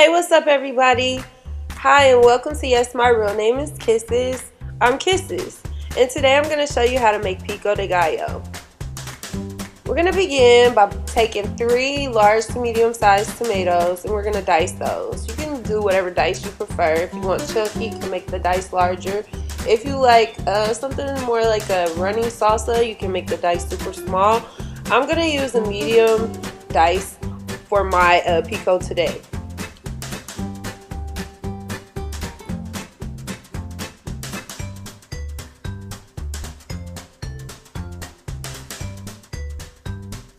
Hey, what's up everybody? Hi and welcome to Yes, my real name is Kisses. I'm Kisses, and today I'm going to show you how to make Pico De Gallo. We're going to begin by taking 3 large to medium sized tomatoes and we're going to dice those. You can do whatever dice you prefer. If you want chunky, you can make the dice larger. If you like something more like a runny salsa, you can make the dice super small. I'm going to use a medium dice for my pico today.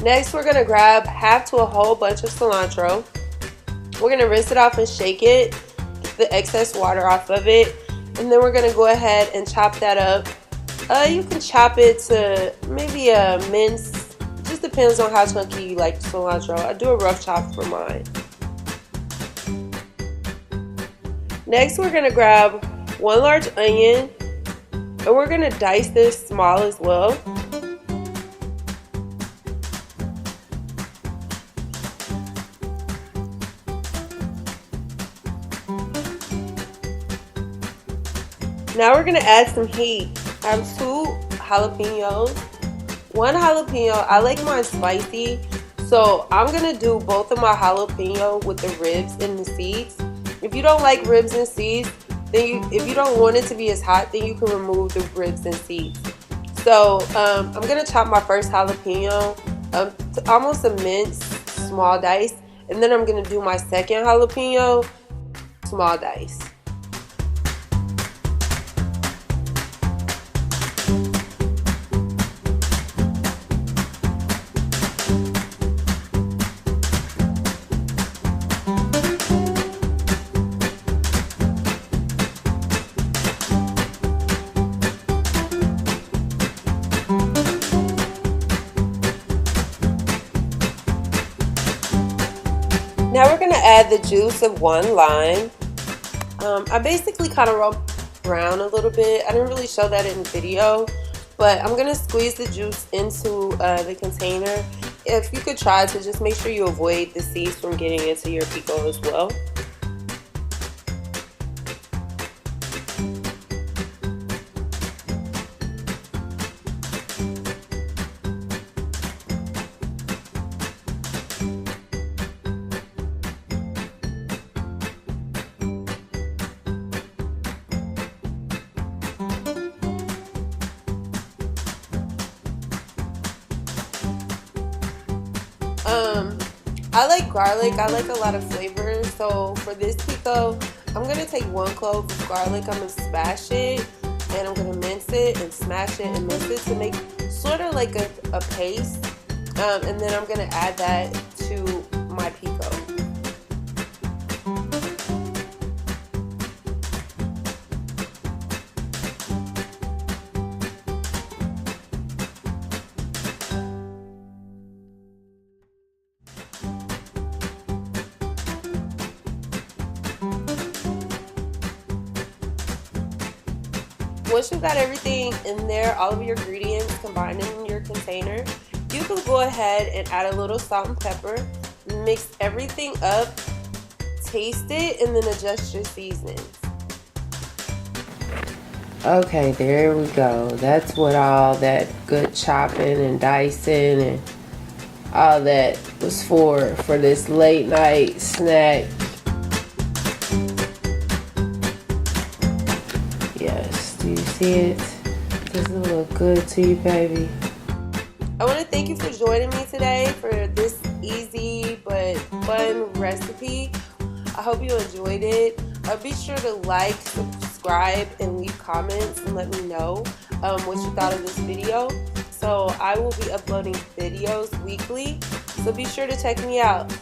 Next, we're going to grab half to a whole bunch of cilantro. We're going to rinse it off and shake it, get the excess water off of it, and then we're going to go ahead and chop that up. You can chop it to maybe a mince. It just depends on how chunky you like cilantro. I do a rough chop for mine. Next, we're going to grab 1 large onion, and we're going to dice this small as well. Now we're going to add some heat. I have 2 jalapenos. 1 jalapeno, I like mine spicy, so I'm going to do both of my jalapeno with the ribs and the seeds. If you don't like ribs and seeds, then if you don't want it to be as hot, then you can remove the ribs and seeds. So I'm going to chop my first jalapeno to almost a mince, small dice, and then I'm going to do my second jalapeno, small dice. Now we're going to add the juice of 1 lime. I basically kind of rolled around a little bit. I didn't really show that in the video, but I'm going to squeeze the juice into the container. If you could try to just make sure you avoid the seeds from getting into your pico as well. I like garlic. I like a lot of flavor. So for this pico, I'm going to take 1 clove of garlic. I'm going to smash it and I'm going to mince it and smash it and mince it to make sort of like a paste. And then I'm going to add that to my pico. Once you've got everything in there, all of your ingredients combined in your container, you can go ahead and add a little salt and pepper, mix everything up, taste it, and then adjust your seasonings. Okay, there we go. That's what all that good chopping and dicing and all that was for this late night snack. Yes, do you see it? Does it look good to you, baby? I want to thank you for joining me today for this easy but fun recipe. I hope you enjoyed it. Be sure to like, subscribe, and leave comments and let me know what you thought of this video. So I will be uploading videos weekly, so be sure to check me out.